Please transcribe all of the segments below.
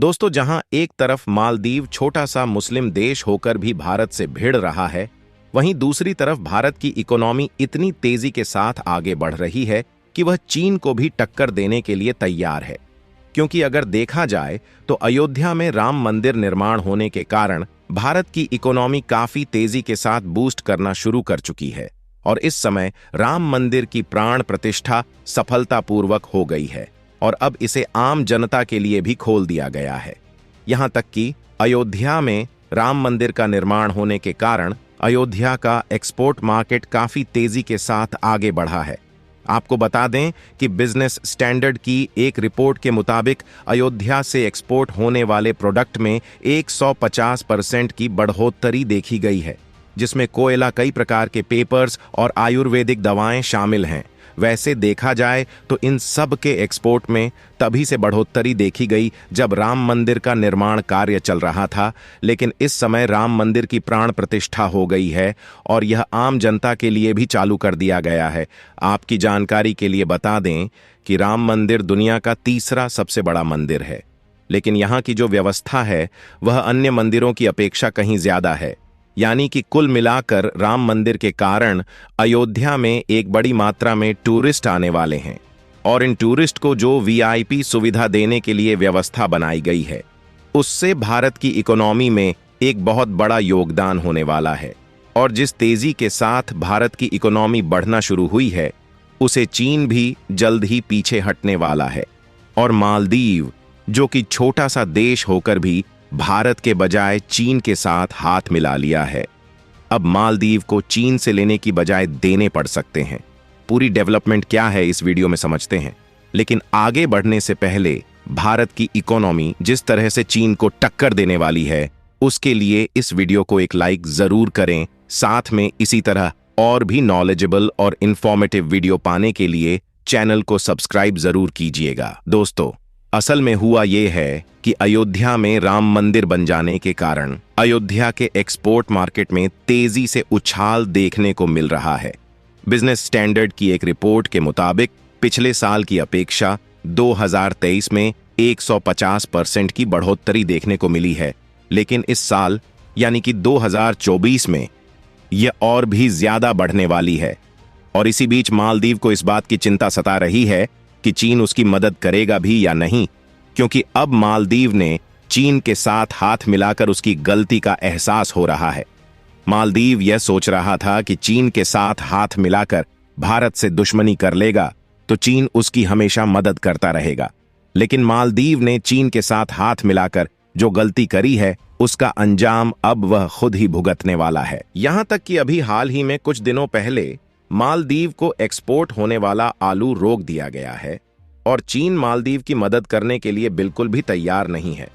दोस्तों, जहां एक तरफ मालदीव छोटा सा मुस्लिम देश होकर भी भारत से भिड़ रहा है, वहीं दूसरी तरफ भारत की इकोनॉमी इतनी तेजी के साथ आगे बढ़ रही है कि वह चीन को भी टक्कर देने के लिए तैयार है। क्योंकि अगर देखा जाए तो अयोध्या में राम मंदिर निर्माण होने के कारण भारत की इकोनॉमी काफी तेजी के साथ बूस्ट करना शुरू कर चुकी है और इस समय राम मंदिर की प्राण प्रतिष्ठा सफलतापूर्वक हो गई है और अब इसे आम जनता के लिए भी खोल दिया गया है। यहां तक कि अयोध्या में राम मंदिर का निर्माण होने के कारण अयोध्या का एक्सपोर्ट मार्केट काफी तेजी के साथ आगे बढ़ा है। आपको बता दें कि बिजनेस स्टैंडर्ड की एक रिपोर्ट के मुताबिक अयोध्या से एक्सपोर्ट होने वाले प्रोडक्ट में 150% की बढ़ोतरी देखी गई है, जिसमें कोयला, कई प्रकार के पेपर्स और आयुर्वेदिक दवाएं शामिल हैं। वैसे देखा जाए तो इन सब के एक्सपोर्ट में तभी से बढ़ोतरी देखी गई जब राम मंदिर का निर्माण कार्य चल रहा था, लेकिन इस समय राम मंदिर की प्राण प्रतिष्ठा हो गई है और यह आम जनता के लिए भी चालू कर दिया गया है। आपकी जानकारी के लिए बता दें कि राम मंदिर दुनिया का तीसरा सबसे बड़ा मंदिर है, लेकिन यहाँ की जो व्यवस्था है वह अन्य मंदिरों की अपेक्षा कहीं ज्यादा है। यानी कि कुल मिलाकर राम मंदिर के कारण अयोध्या में एक बड़ी मात्रा में टूरिस्ट आने वाले हैं और इन टूरिस्ट को जो वीआईपी सुविधा देने के लिए व्यवस्था बनाई गई है, उससे भारत की इकोनॉमी में एक बहुत बड़ा योगदान होने वाला है। और जिस तेजी के साथ भारत की इकोनॉमी बढ़ना शुरू हुई है, उसे चीन भी जल्द ही पीछे हटने वाला है और मालदीव, जो कि छोटा सा देश होकर भी भारत के बजाय चीन के साथ हाथ मिला लिया है, अब मालदीव को चीन से लेने की बजाय देने पड़ सकते हैं। पूरी डेवलपमेंट क्या है इस वीडियो में समझते हैं, लेकिन आगे बढ़ने से पहले भारत की इकोनॉमी जिस तरह से चीन को टक्कर देने वाली है, उसके लिए इस वीडियो को एक लाइक जरूर करें। साथ में इसी तरह और भी नॉलेजेबल और इंफॉर्मेटिव वीडियो पाने के लिए चैनल को सब्सक्राइब जरूर कीजिएगा। दोस्तों, असल में हुआ ये है कि अयोध्या में राम मंदिर बन जाने के कारण अयोध्या के एक्सपोर्ट मार्केट में तेजी से उछाल देखने को मिल रहा है। बिजनेस स्टैंडर्ड की एक रिपोर्ट के मुताबिक पिछले साल की अपेक्षा 2023 में 150% की बढ़ोतरी देखने को मिली है, लेकिन इस साल यानी कि 2024 में यह और भी ज्यादा बढ़ने वाली है। और इसी बीच मालदीव को इस बात की चिंता सता रही है कि चीन उसकी मदद करेगा भी या नहीं, क्योंकि अब मालदीव ने चीन के साथ हाथ मिलाकर उसकी गलती का एहसास हो रहा है। मालदीव यह सोच रहा था कि चीन के साथ हाथ मिलाकर भारत से दुश्मनी कर लेगा तो चीन उसकी हमेशा मदद करता रहेगा, लेकिन मालदीव ने चीन के साथ हाथ मिलाकर जो गलती करी है, उसका अंजाम अब वह खुद ही भुगतने वाला है। यहां तक कि अभी हाल ही में कुछ दिनों पहले मालदीव को एक्सपोर्ट होने वाला आलू रोक दिया गया है और चीन मालदीव की मदद करने के लिए बिल्कुल भी तैयार नहीं है।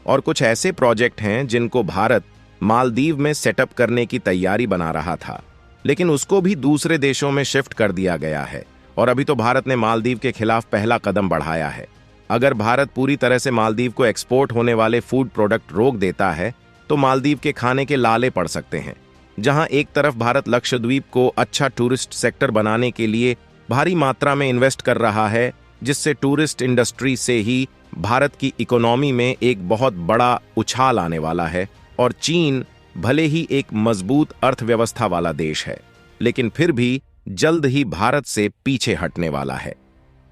और कुछ ऐसे प्रोजेक्ट हैं जिनको भारत मालदीव में सेटअप करने की तैयारी बना रहा था, लेकिन उसको भी दूसरे देशों में शिफ्ट कर दिया गया है और अभी तो भारत ने मालदीव के खिलाफ पहला कदम बढ़ाया है। अगर भारत पूरी तरह से मालदीव को एक्सपोर्ट होने वाले फूड प्रोडक्ट रोक देता है तो मालदीव के खाने के लाले पड़ सकते हैं। जहां एक तरफ भारत लक्षद्वीप को अच्छा टूरिस्ट सेक्टर बनाने के लिए भारी मात्रा में इन्वेस्ट कर रहा है, जिससे टूरिस्ट इंडस्ट्री से ही भारत की इकोनॉमी में एक बहुत बड़ा उछाल आने वाला है। और चीन भले ही एक मजबूत अर्थव्यवस्था वाला देश है, लेकिन फिर भी जल्द ही भारत से पीछे हटने वाला है।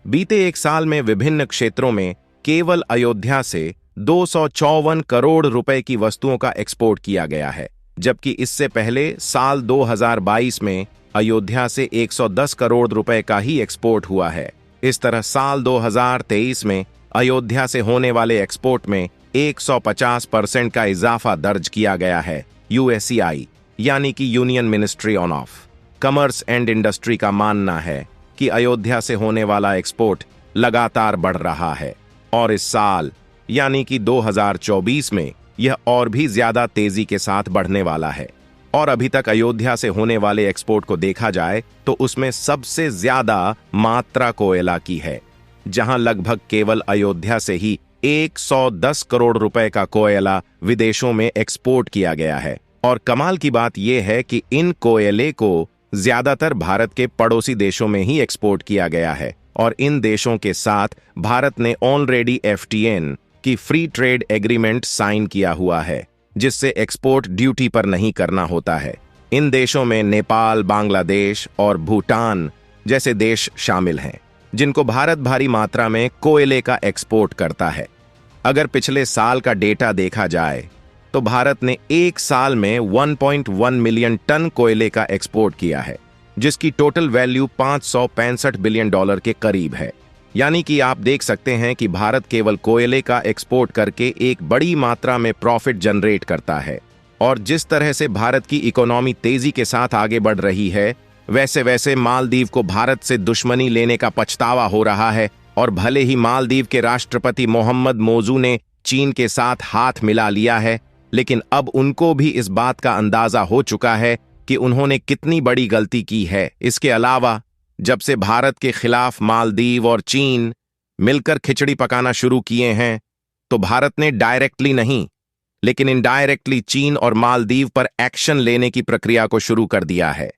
बीते एक साल में विभिन्न क्षेत्रों में केवल अयोध्या से 254 करोड़ रुपए की वस्तुओं का एक्सपोर्ट किया गया है, जबकि इससे पहले साल 2022 में अयोध्या से 110 करोड़ रुपए का ही एक्सपोर्ट हुआ है। इस तरह साल 2023 में अयोध्या से होने वाले एक्सपोर्ट में 150% का इजाफा दर्ज किया गया है। यूएसईआई यानी कि union ministry of commerce and industry का मानना है कि अयोध्या से होने वाला एक्सपोर्ट लगातार बढ़ रहा है और इस साल यानी कि 2024 में यह और भी ज्यादा तेजी के साथ बढ़ने वाला है। और अभी तक अयोध्या से होने वाले एक्सपोर्ट को देखा जाए तो उसमें सबसे ज्यादा मात्रा कोयला की है, जहां लगभग केवल अयोध्या से ही 110 करोड़ रुपए का कोयला विदेशों में एक्सपोर्ट किया गया है। और कमाल की बात यह है कि इन कोयले को ज्यादातर भारत के पड़ोसी देशों में ही एक्सपोर्ट किया गया है और इन देशों के साथ भारत ने ऑलरेडी एफटीएन की फ्री ट्रेड एग्रीमेंट साइन किया हुआ है, जिससे एक्सपोर्ट ड्यूटी पर नहीं करना होता है। इन देशों में नेपाल, बांग्लादेश और भूटान जैसे देश शामिल हैं, जिनको भारत भारी मात्रा में कोयले का एक्सपोर्ट करता है। अगर पिछले साल का डेटा देखा जाए तो भारत ने एक साल में 1.1 मिलियन टन कोयले का एक्सपोर्ट किया है, जिसकी टोटल वैल्यू $565 बिलियन के करीब है। यानी कि आप देख सकते हैं कि भारत केवल कोयले का एक्सपोर्ट करके एक बड़ी मात्रा में प्रॉफिट जनरेट करता है। और जिस तरह से भारत की इकोनॉमी तेजी के साथ आगे बढ़ रही है, वैसे वैसे मालदीव को भारत से दुश्मनी लेने का पछतावा हो रहा है। और भले ही मालदीव के राष्ट्रपति मोहम्मद मोजू ने चीन के साथ हाथ मिला लिया है, लेकिन अब उनको भी इस बात का अंदाजा हो चुका है कि उन्होंने कितनी बड़ी गलती की है। इसके अलावा जब से भारत के खिलाफ मालदीव और चीन मिलकर खिचड़ी पकाना शुरू किए हैं, तो भारत ने डायरेक्टली नहीं लेकिन इनडायरेक्टली चीन और मालदीव पर एक्शन लेने की प्रक्रिया को शुरू कर दिया है।